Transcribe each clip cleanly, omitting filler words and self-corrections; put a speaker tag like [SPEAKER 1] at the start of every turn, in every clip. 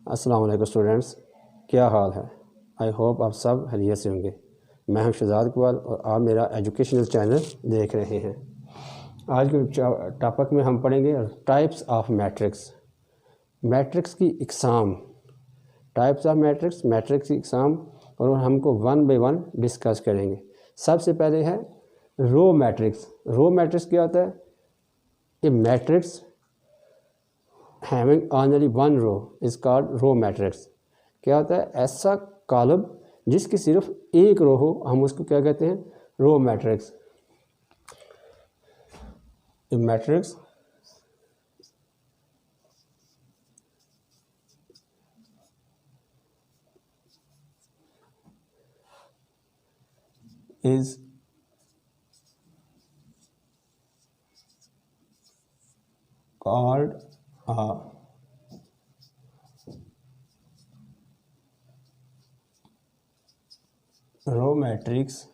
[SPEAKER 1] अस्सलाम वालेकुम स्टूडेंट्स, क्या हाल है। आई होप आप सब खैरियत से होंगे। मैं हूं शहजाद इकबाल और आप मेरा एजुकेशनल चैनल देख रहे हैं। आज के टॉपिक में हम पढ़ेंगे टाइप्स ऑफ मैट्रिक्स, मैट्रिक्स की इकसाम, टाइप्स ऑफ मैट्रिक्स, मैट्रिक्स की इकसाम, और हमको वन बाय वन डिस्कस करेंगे। सबसे पहले है रो मैट्रिक्स। रो मैट्रिक्स क्या होता है? A matrix having only one row is called row matrix. क्या होता है? ऐसा कॉलम जिसकी सिर्फ एक रो हो, हम उसको क्या कहते हैं? Row matrix. Matrix is called a row matrix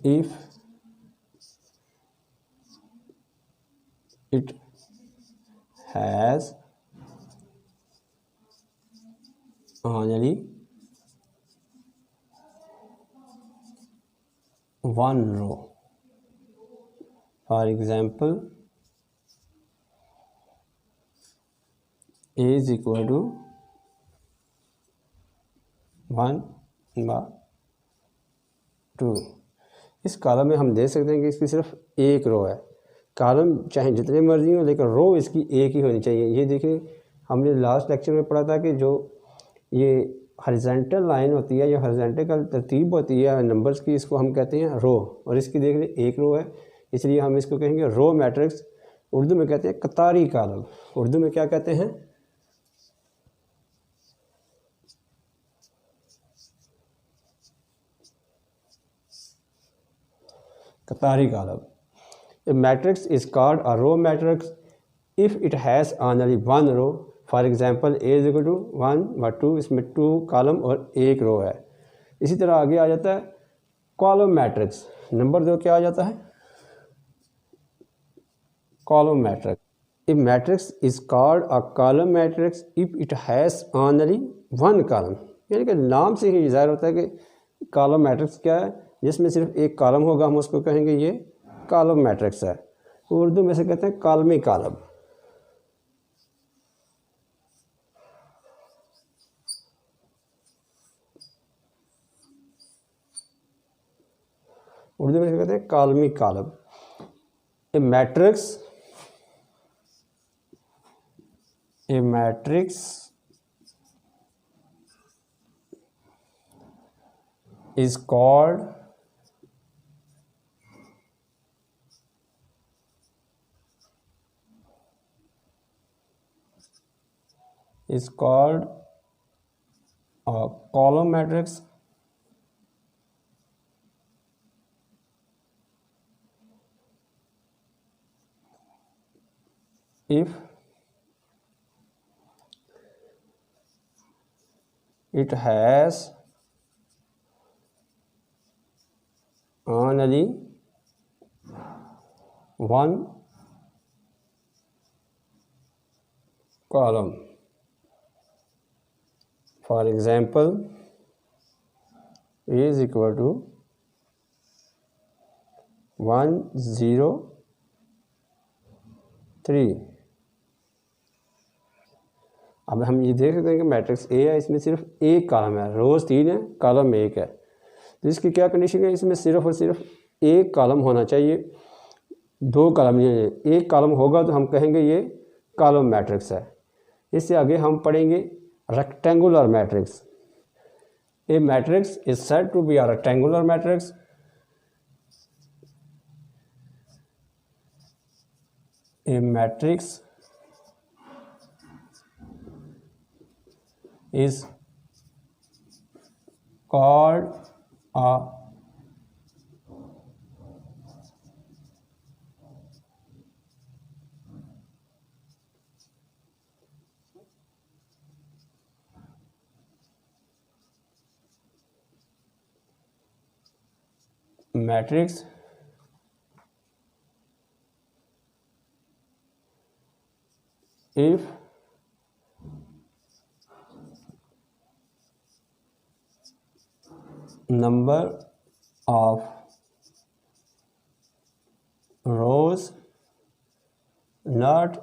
[SPEAKER 1] if it has only one row. For example, A is equal to 1 by 2। इस कॉलम में हम देख सकते हैं कि इसकी सिर्फ एक रो है। कॉलम चाहे जितने मर्जी हो, लेकिन रो इसकी एक ही होनी चाहिए। ये देखिए, हमने लास्ट लेक्चर में पढ़ा था कि जो ये हॉरिजॉन्टल लाइन होती है या हॉरिजॉन्टल तरतीब होती है नंबर्स की, इसको हम कहते हैं रो। और इसकी देख लें एक रो है, इसलिए हम इसको कहेंगे रो मैट्रिक्स। उर्दू में कहते हैं कतारी कॉलम। उर्दू में क्या कहते हैं? कतारी column. A matrix is called a row matrix if it has only one row. For example, A is equal to 1 by 2, इसमें 2 कॉलम और एक रो है। इसी तरह आगे आ जाता है कॉलम मैट्रिक्स। नंबर 2 क्या आ जाता है? Column matrix. A matrix is called a column matrix if it has only one column। यानी कि नाम से ही ज़ाहिर होता है कि कॉलम मैट्रिक्स क्या है, जिसमें सिर्फ एक कॉलम होगा, हम उसको कहेंगे ये कॉलम मैट्रिक्स है। उर्दू में से कहते हैं कॉलमी कॉलम। उर्दू में से कहते हैं call me column. A matrix is called a column matrix if it has only one column। For example, A is equal to 1 0 3। अब हम ये देख सकते हैं कि मैट्रिक्स ए है, इसमें सिर्फ एक कॉलम है, रोज़ 3 है, कॉलम 1 है। तो इसकी क्या कंडीशन है? इसमें सिर्फ और सिर्फ एक कॉलम होना चाहिए, 2 कॉलम नहीं है। एक कॉलम होगा तो हम कहेंगे ये कॉलम मैट्रिक्स है। इससे आगे हम पढ़ेंगे rectangular matrix. A matrix is said to be a rectangular matrix a matrix is called a matrix if number of rows not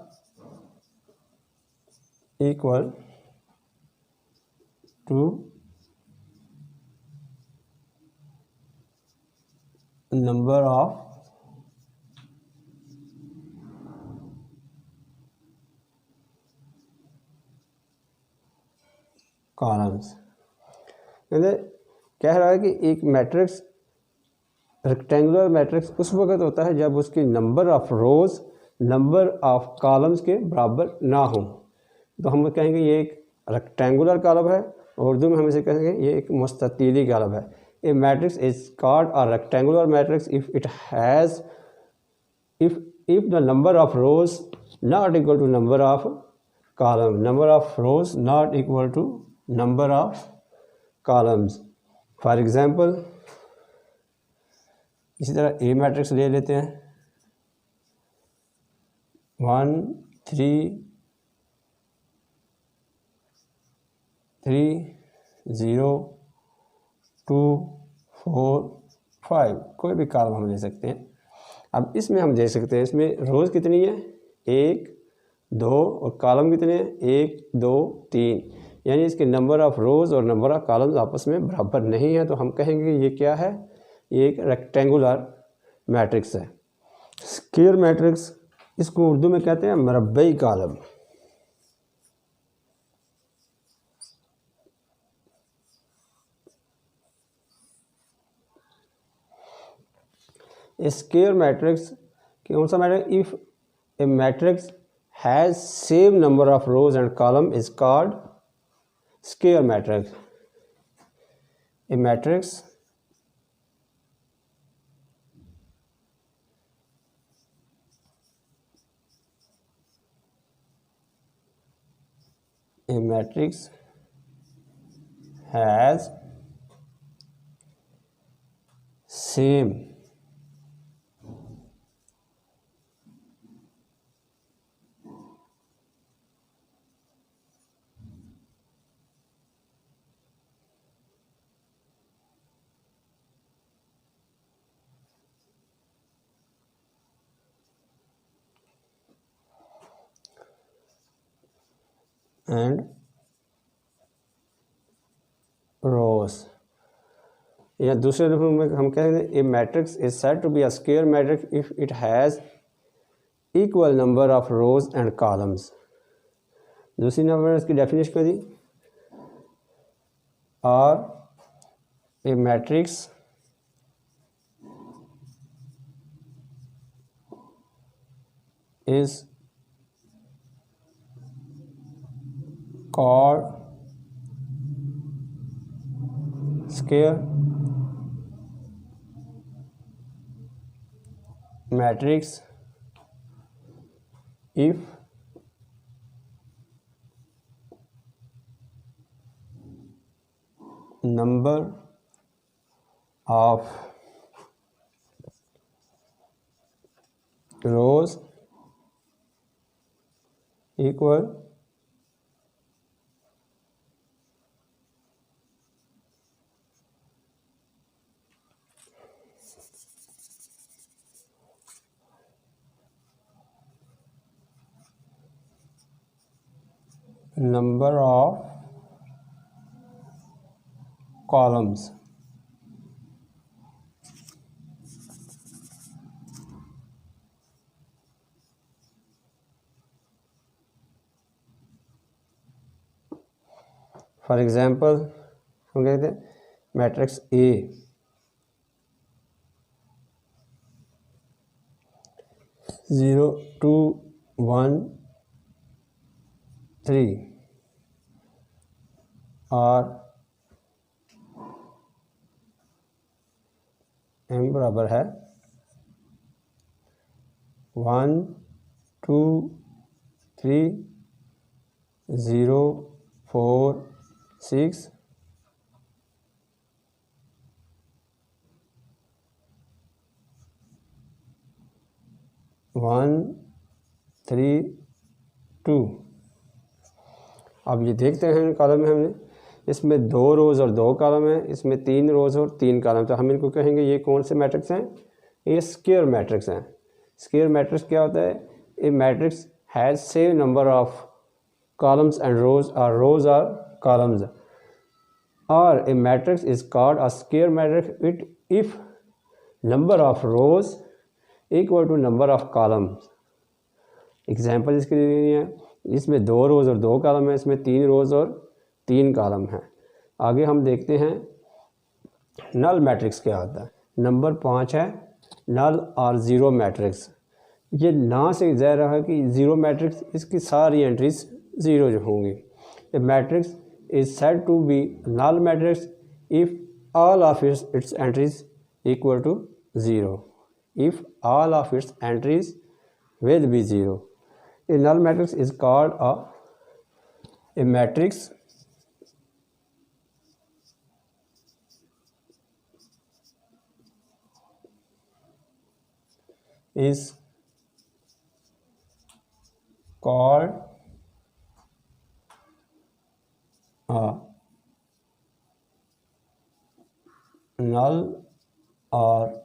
[SPEAKER 1] equal to number of columns. कह रहा है कि एक मैट्रिक्स रेक्टेंगुलर मैट्रिक्स उस वक्त होता है जब उसकी number of rows number of columns के बराबर ना हो। तो हम कहेंगे ये एक रेक्टेंगुलर कॉलम है, उर्दू में हम इसे कहेंगे ये एक मुस्ततीली कॉलम है। A matrix is called a rectangular matrix if it has if the number of rows not equal to number of columns, number of rows not equal to number of columns। For example इसी तरह ए matrix ले लेते हैं 1 3 3 0 2 4 5 कोई भी column हम ले सकते हैं। अब इसमें हम देख सकते हैं इसमें रोज़ कितनी है 1 2 और कॉलम कितने हैं 1 2 3, यानी इसके नंबर ऑफ़ रोज़ और नंबर ऑफ़ कॉलम्स आपस में बराबर नहीं है। तो हम कहेंगे ये क्या है, ये एक रेक्टेंगुलर मैट्रिक्स है। स्क्वायर मैट्रिक्स इसको उर्दू में कहते हैं मरबई कॉलम। स्क्वायर मैट्रिक्स कौन सा matrix, if A matrix has same number of rows and column is called square matrix. A matrix has same and rows, या दूसरे रूप में हम कहेंगे a matrix is said to be a square matrix if it has equal number of rows and columns. दूसरी number इसकी definition कर दी, और a matrix is called square matrix if number of rows equal number of columns। For example हम कहते हैं matrix A 0 2 1 3 और m बराबर है 1 2 3 0 4 6 1 3 2। अब ये देखते हैं कॉलम में हमने इसमें 2 रोज़ और 2 कॉलम है, इसमें 3 रोज़ और 3 कॉलम, तो हम इनको कहेंगे ये कौन से मैट्रिक्स हैं, ये स्क्वायर मैट्रिक्स हैं। स्क्वायर मैट्रिक्स क्या होता है, a matrix has same number of columns and rows or columns, or a matrix is called a square matrix if number of rows equal to number of columns। Example इसके लिए है, इसमें 2 रोज़ और 2 column है, इसमें 3 रोज़ और 3 कॉलम हैं। आगे हम देखते हैं नल मैट्रिक्स क्या होता है। नंबर 5 है नल और ज़ीरो मैट्रिक्स। ये ना से ज़ाहिर है कि ज़ीरो मैट्रिक्स, इसकी सारी एंट्रीज ज़ीरो जो होंगी। A matrix is said to be null matrix if all of its entries equal to zero, if all of its entries will be zero. A null matrix is called a matrix is called a null or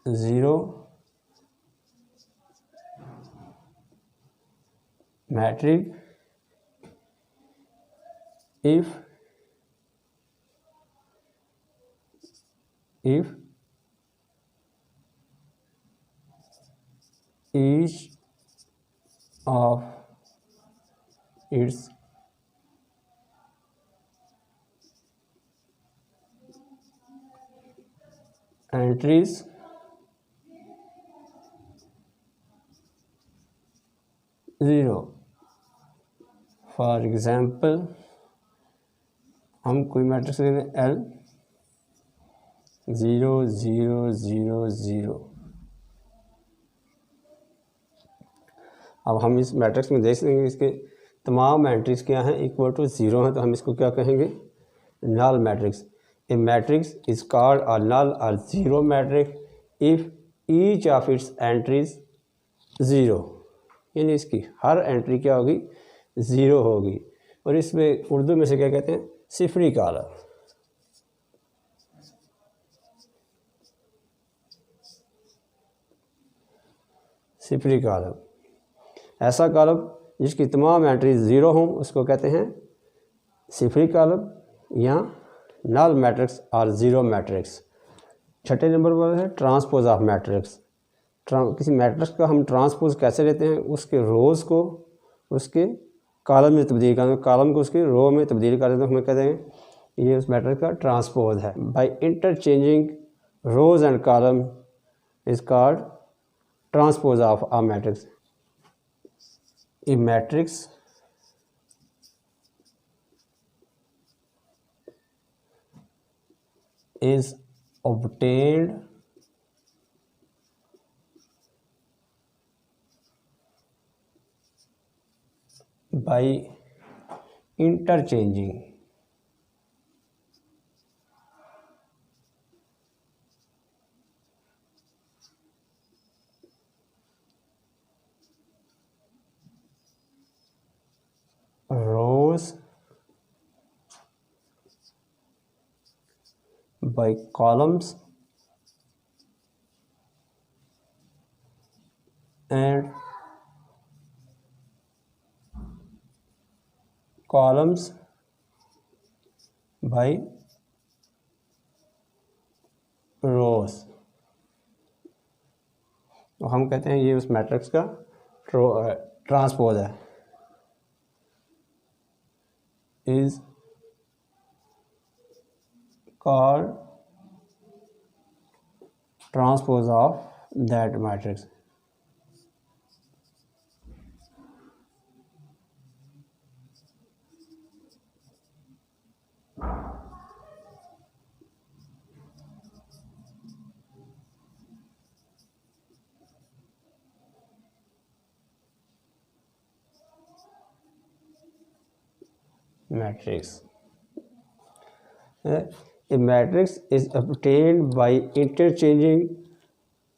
[SPEAKER 1] zero matrix if each of its entries zero. For example हम कोई matrix ले लें L 0 0 0 0। अब हम इस matrix में देख लेंगे इसके तमाम एंट्रीज क्या हैं, इक्वल टू ज़ीरो हैं, तो हम इसको क्या कहेंगे, null matrix. A matrix is called a null और zero matrix if each of its entries zero, यानी इसकी हर एंट्री क्या होगी, ज़ीरो होगी। और इसमें उर्दू में से क्या कहते हैं, सिफरी कॉलम। सिफरी कॉलम ऐसा कॉलम जिसकी तमाम एंट्रीज ज़ीरो हों, उसको कहते हैं सिफरी कॉलम या नल मैट्रिक्स और ज़ीरो मैट्रिक्स। छठे नंबर पर है ट्रांसपोज ऑफ मैट्रिक्स। किसी मैट्रिक्स का हम ट्रांसपोज कैसे लेते हैं, उसके रोज़ को उसके कॉलम में तब्दील कर, कॉलम को उसके रो में तब्दील कर देते हैं, हमें कहते हैं ये उस मैट्रिक्स का ट्रांसपोज है। By interchanging rows and column is called transpose of a matrix. A matrix is obtained by interchanging rows by columns and columns by rows। तो हम कहते हैं ये उस मैट्रिक्स का ट्रांसपोज है। is called transpose of that matrix। Matrix. A matrix is obtained by interchanging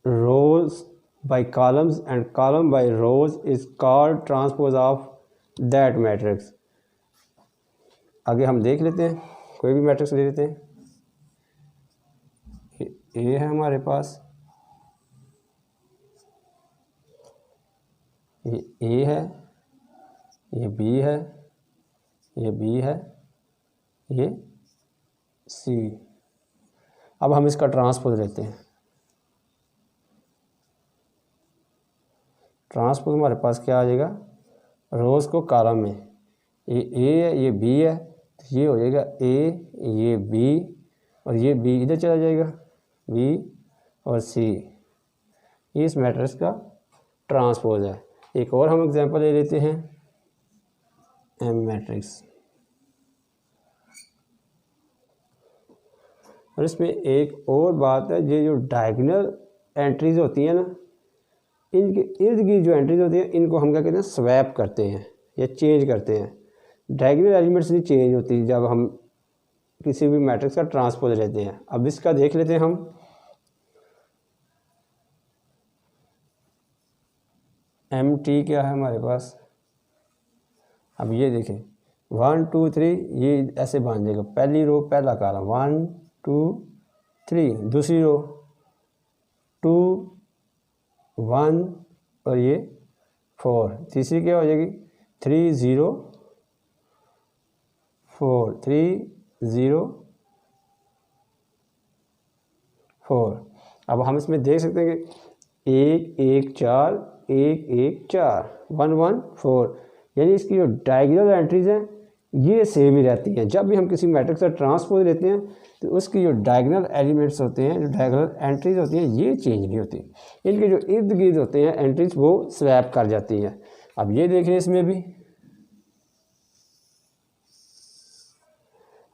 [SPEAKER 1] rows by columns and column by rows is called transpose of that matrix. आगे हम देख लेते हैं, कोई भी मैट्रिक्स ले लेते हैं। ए है हमारे पास, ये ए है, ये बी है, ये बी है, ये सी। अब हम इसका ट्रांसपोज लेते हैं। ट्रांसपोज हमारे पास क्या आ जाएगा, रोज़ को कॉलम में, ये ए है, ये बी है, तो ये हो जाएगा ए, ये बी, और ये बी इधर चला जाएगा, बी और सी। ये इस मैट्रिक्स का ट्रांसपोज है। एक और हम एग्जांपल ले लेते हैं, एम मैट्रिक्स। और इसमें एक और बात है, ये जो डायगोनल एंट्रीज होती हैं ना, इनके इर्द गिर्द जो एंट्रीज होती हैं, इनको हम क्या कहते हैं, स्वैप करते हैं या चेंज करते हैं। डायगोनल एलिमेंट्स नहीं चेंज होती जब हम किसी भी मैट्रिक्स का ट्रांसपोज लेते हैं। अब इसका देख लेते हैं हम। एम टी क्या है हमारे पास, अब ये देखें 1 2 3, ये ऐसे बन जाएगा, पहली रो पहला कॉलम 1 2 3, दूसरी रो 2 1 और ये 4, तीसरी क्या हो जाएगी 3 0 4 3 0 4। अब हम इसमें देख सकते हैं कि 1 1 4 1 1 4 1 1 4, यानी इसकी जो डायगोनल एंट्रीज हैं ये सेम ही रहती हैं। जब भी हम किसी मैट्रिक्स का ट्रांसपोज लेते हैं तो उसकी जो डायगोनल एलिमेंट्स होते हैं, जो डायगोनल एंट्रीज होती हैं, ये चेंज नहीं होती। इनके जो इर्द गिर्द होते हैं एंट्रीज, वो स्वैप कर जाती हैं। अब ये देख रहे हैं इसमें भी।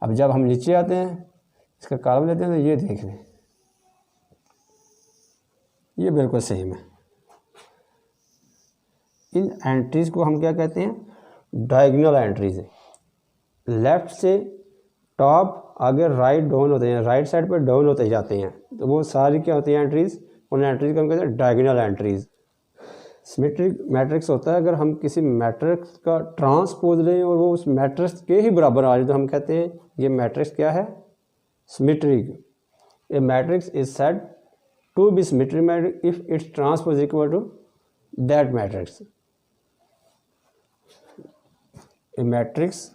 [SPEAKER 1] अब जब हम नीचे आते हैं, इसका कॉलम लेते हैं, तो ये देख लें, ये बिल्कुल सेम है। इन एंट्रीज को हम क्या कहते हैं, डायगोनल एंट्रीज। लेफ्ट से टॉप आगे राइट डाउन होते हैं, राइट साइड पर डाउन होते जाते हैं, तो वो सारी क्या होती हैं एंट्रीज, उन एंट्रीज को हम कहते हैं डायगोनल एंट्रीज। सिमेट्रिक मैट्रिक्स होता है, अगर हम किसी मैट्रिक्स का ट्रांसपोज लें और वो उस मैट्रिक्स के ही बराबर आ जाए, तो हम कहते हैं ये मैट्रिक्स क्या है, symmetric. A matrix is said to be symmetric matrix if its transpose equal to that matrix. A matrix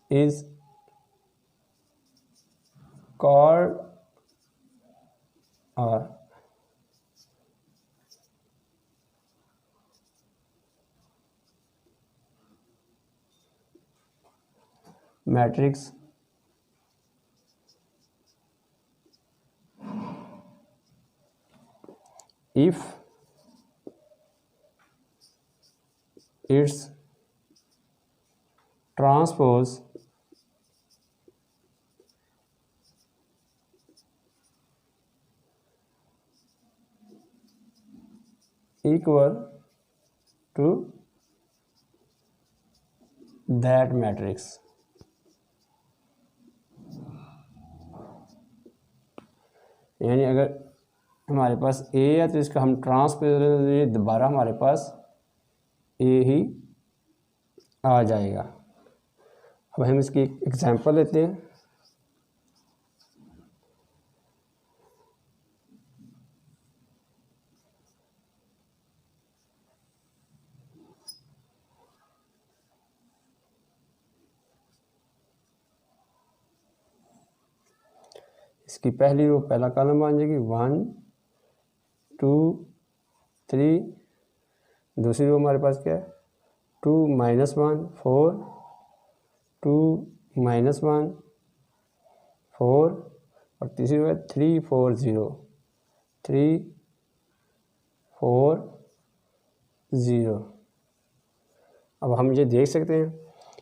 [SPEAKER 1] is called a matrix if its transpose equal to that matrix। यानी अगर हमारे पास ए है तो इसका हम ट्रांसपोज, ये दोबारा हमारे पास ए ही आ जाएगा। अब हम इसकी एक एग्जांपल लेते हैं। इसकी पहली रो पहला कॉलम बन जाएगी 1 2 3, दूसरी रो हमारे पास क्या है 2 -1 4 2 -1 4, और तीसरी रो है 3 4 0 3 4 0। अब हम ये देख सकते हैं,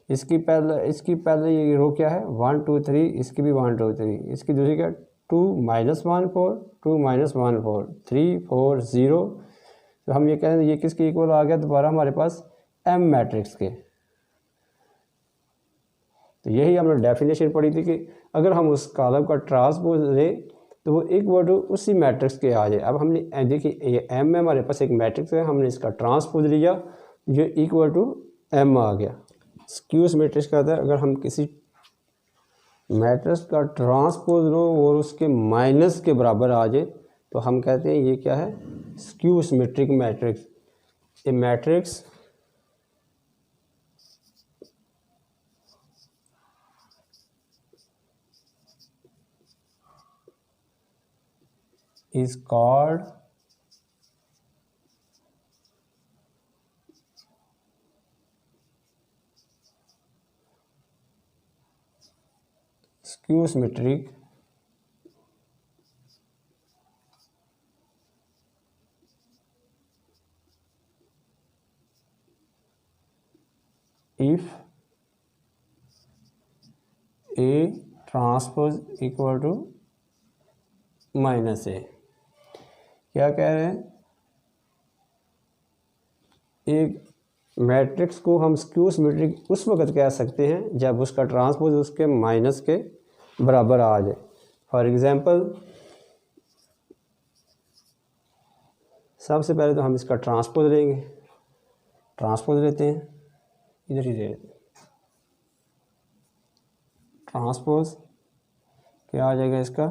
[SPEAKER 1] इसकी पहले ये रो क्या है 1 2 3, इसकी भी 1 2 3, इसकी दूसरी क्या 2 -1 4 2 -1 4 3 4 0। तो हम ये कह रहे हैं ये किसके इक्वल आ गया दोबारा हमारे पास एम मैट्रिक्स के। तो यही हमने डेफिनेशन पढ़ी थी कि अगर हम उस कॉलम का ट्रांसपोज लें तो वो इक्वल टू उसी मैट्रिक्स के आ जाए। अब हमने देखिए ये एम में हमारे पास एक मैट्रिक्स है, हमने इसका ट्रांसपोज लिया, ये इक्वल टू एम आ गया। स्क्यूज मैट्रिक्स का था अगर हम किसी मैट्रिक्स का ट्रांसपोज लो और उसके माइनस के बराबर आ जाए तो हम कहते हैं ये क्या है, skew symmetric matrix. A matrix is called skew symmetric if A transpose equal to minus A. क्या कह रहे हैं, एक मैट्रिक्स को हम स्क्यू सिमेट्रिक उस वक्त कह सकते हैं जब उसका ट्रांसपोज उसके माइनस के बराबर आ जाए। फॉर एग्जांपल सबसे पहले तो हम इसका ट्रांसपोज लेंगे, ट्रांसपोज लेते हैं, इधर ही ले लेते हैं। ट्रांसपोज क्या आ जाएगा इसका,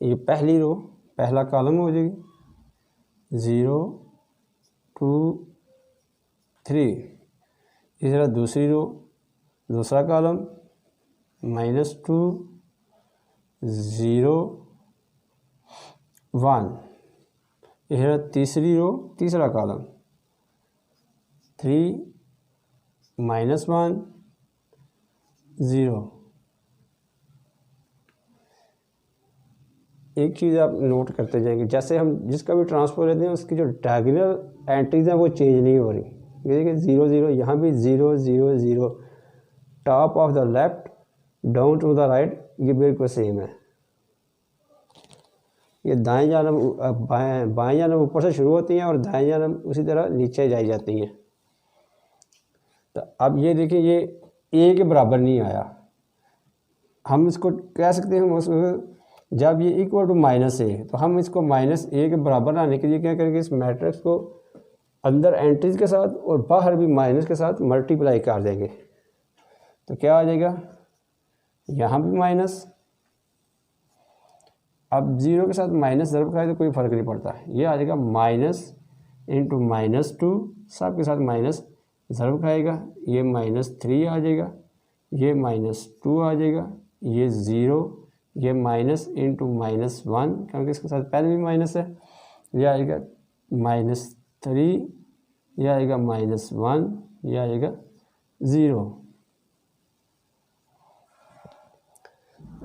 [SPEAKER 1] ये पहली रो पहला कॉलम हो जाएगी, 0 2 3। इस तरह दूसरी रो दूसरा कॉलम -2 0 1। इस तरह तीसरी रो तीसरा कॉलम 3 -1 0। एक चीज़ आप नोट करते जाएंगे, जैसे हम जिसका भी ट्रांसपोज लेते हैं उसकी जो डायगोनल एंट्रीज हैं वो चेंज नहीं हो रही। ये देखिए 0 0, यहाँ भी 0 0 0, top of the left down to the right, ये बिल्कुल सेम है। ये दाएं जानब बाएं जानब ऊपर से शुरू होती हैं और दाएं जानब उसी तरह नीचे जाई जाती हैं। तो अब ये देखिए ये ए के बराबर नहीं आया, हम इसको कह सकते हैं जब ये इक्वल टू माइनस ए, तो हम इसको माइनस ए के बराबर लाने के लिए क्या करेंगे, इस मैट्रिक्स को अंदर एंट्रीज के साथ और बाहर भी माइनस के साथ मल्टीप्लाई कर देंगे। तो क्या आ जाएगा, यहाँ भी माइनस, अब 0 के साथ माइनस ज़रूर खाए तो कोई फ़र्क नहीं पड़ता, ये आ जाएगा माइनस इंटू -2, सब के साथ माइनस ज़रूर खाएगा, ये -3 आ जाएगा, ये -2 आ जाएगा, ये 0, ये माइनस इंटू -1 क्योंकि इसके साथ पहले भी माइनस है, यह आएगा -3, यह आएगा -1, यह आएगा 0।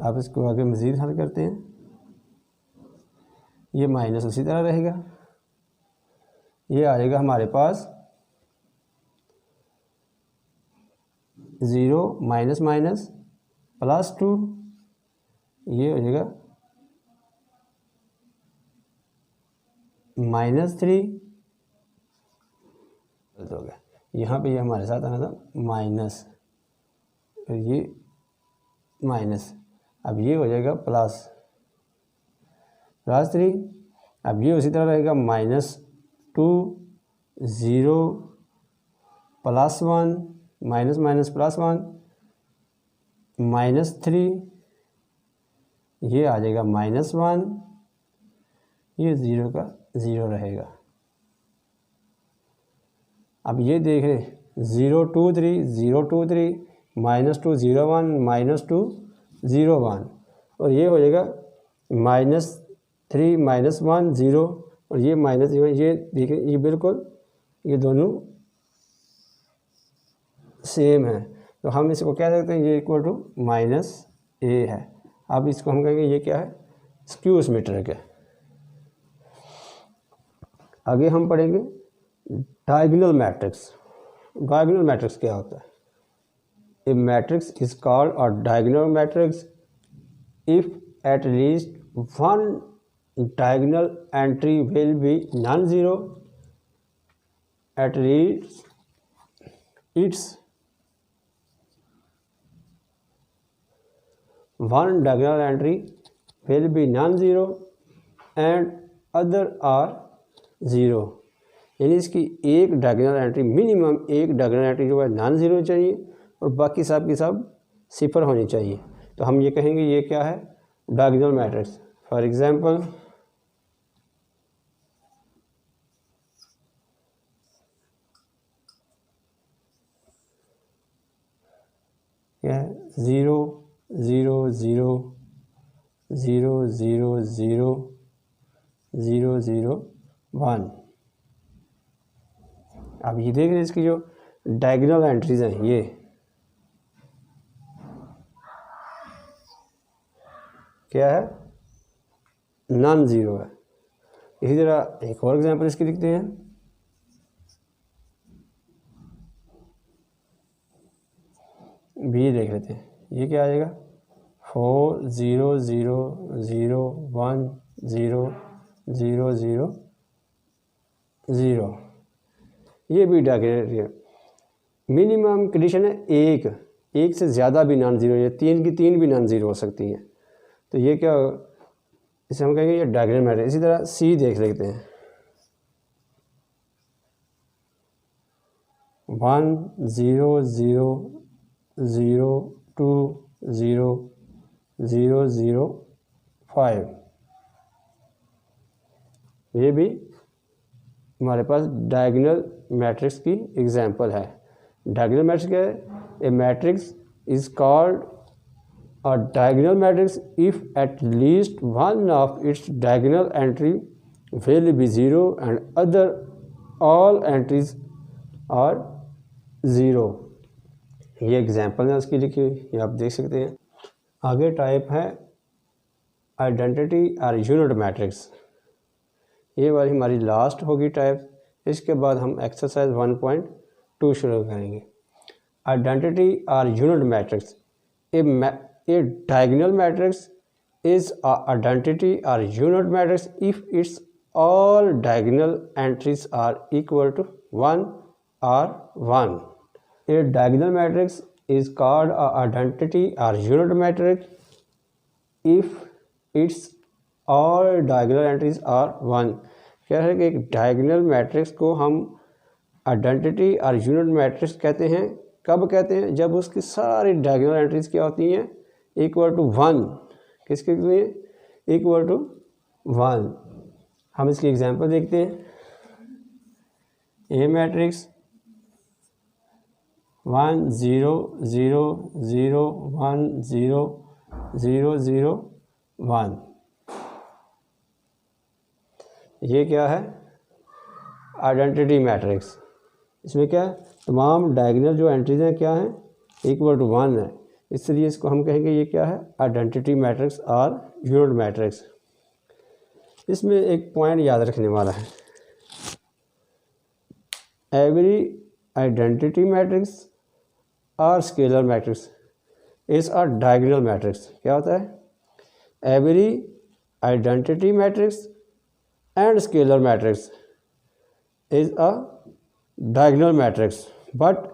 [SPEAKER 1] आप इसको आगे मज़ीद हल करते हैं, ये माइनस उसी तरह रहेगा, ये आएगा हमारे पास 0 माइनस माइनस +2, ये हो जाएगा -3 हो गया। यहाँ पे ये हमारे साथ आना था माइनस, और ये माइनस, अब ये हो जाएगा +3। अब ये उसी तरह रहेगा -2 0 +1 माइनस माइनस +1 -3, ये आ जाएगा -1, ये 0 का 0 रहेगा। अब ये देखें 0 2 3 0 2 3 -2 0 1 -2 0 1, और ये हो जाएगा -3 -1 0, और ये -0, ये देखें ये बिल्कुल ये दोनों सेम है। तो हम इसको कह सकते हैं ये इक्वल टू -a है। अब इसको हम कहेंगे ये क्या है, स्क्यू सिमेट्रिक है। आगे हम पढ़ेंगे डायगोनल मैट्रिक्स। डायगोनल मैट्रिक्स क्या होता है, a matrix is called a diagonal matrix if at least one diagonal entry will be non-zero, at least its one diagonal entry will be non zero and other are zero. यानी इसकी एक diagonal entry, minimum एक diagonal entry जो है non zero चाहिए और बाकी सब की सब सिफर होनी चाहिए। तो हम ये कहेंगे ये क्या है, डायगोनल मैट्रिक्स। फॉर एग्जांपल क्या है, 0 0 0 0 0 0 0 0 1। अब ये देख रहे हैं इसकी जो डायगोनल एंट्रीज हैं ये क्या है, नॉन ज़ीरो है। इसी तरह एक और एग्जांपल इसकी लिखते हैं, बी देख लेते हैं, ये क्या आ जाएगा, 4 0 0 0 1 0 0 0 0। ये भी डायगोनल है। मिनिमम कंडीशन है एक से ज़्यादा भी नॉन ज़ीरो है, तीन की तीन भी नॉन ज़ीरो हो सकती हैं। तो ये क्या, इसे हम कहेंगे ये डायगोनल मैट्रिक्स। इसी तरह सी देख लेते हैं, 1 0 0 0 2 0 0 0 5। ये भी हमारे पास डायगोनल मैट्रिक्स की एग्जांपल है। डायगोनल मैट्रिक्स क्या है, a matrix is called a diagonal matrix if at least one of its diagonal entry will be zero and other all entries are zero। ये एग्जांपल है उसकी लिखी हुई, ये आप देख सकते हैं। आगे टाइप है आइडेंटिटी और यूनिट मैट्रिक्स। ये वाली हमारी लास्ट होगी टाइप। इसके बाद हम एक्सरसाइज 1.2 शुरू करेंगे। आइडेंटिटी और unit matrix. A diagonal matrix is a identity or unit matrix if its all diagonal entries are equal to 1 or 1. A diagonal matrix is called a identity or unit matrix if its all diagonal entries are 1. क्या है कि एक diagonal matrix को हम identity और unit matrix कहते हैं। कब कहते हैं, जब उसकी सारी diagonal entries क्या होती हैं, इक्वल टू 1। किसके लिए, इक्वल टू 1। हम इसकी एग्जांपल देखते हैं। ए मैट्रिक्स 1 0 0 0 1 0 0 0 1। ये क्या है, आइडेंटिटी मैट्रिक्स। इसमें क्या है, तमाम डायगोनल जो एंट्रीज हैं क्या हैं, इक्वल टू 1 है। इसलिए इसको हम कहेंगे ये क्या है, आइडेंटिटी मैट्रिक्स और यूनिट मैट्रिक्स। इसमें एक पॉइंट याद रखने वाला है, एवरी आइडेंटिटी मैट्रिक्स और scalar matrix is a diagonal matrix. क्या होता है, every identity matrix and scalar matrix is a diagonal matrix but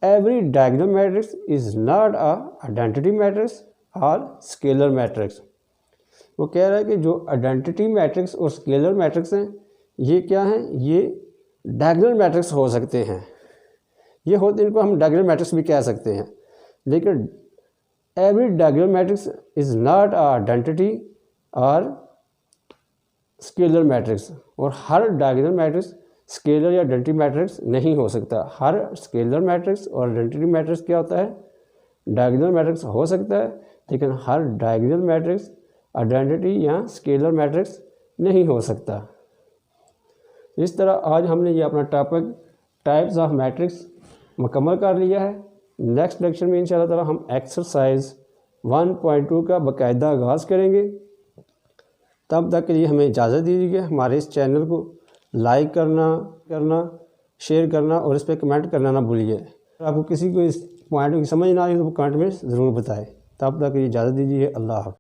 [SPEAKER 1] every diagonal matrix is not a identity matrix और स्केलर मैट्रिक्स। वो कह रहा है कि जो आइडेंटिटी मैट्रिक्स और स्केलर मैट्रिक्स हैं ये क्या हैं, ये डायगोनल मैट्रिक्स हो सकते हैं। ये होते, इनको हम डायगोनल मैट्रिक्स भी कह सकते हैं। लेकिन every diagonal matrix is not a identity और स्केलर मैट्रिक्स। और हर डायगोनल मैट्रिक्स स्केलर या आइडेंटिटी मैट्रिक्स नहीं हो सकता। हर स्केलर मैट्रिक्स और आइडेंटिटी मैट्रिक्स क्या होता है, डायगोनल मैट्रिक्स हो सकता है, लेकिन हर डायगोनल मैट्रिक्स आइडेंटिटी या स्केलर मैट्रिक्स नहीं हो सकता। इस तरह आज हमने ये अपना टॉपिक टाइप्स ऑफ मैट्रिक्स मुकम्मल कर लिया है। नेक्स्ट लेक्चर में इंशाल्लाह ताला हम एक्सरसाइज 1.2 का बाकायदा आगाज़ करेंगे। तब तक के लिए हमें इजाज़त दीजिए। हमारे इस चैनल को लाइक करना शेयर करना और इस पर कमेंट करना ना भूलिए। आपको किसी को इस पॉइंट की समझ ना आई तो कमेंट में ज़रूर बताएं। तब तक इजाज़त दीजिए। अल्लाह हाफ़िज़।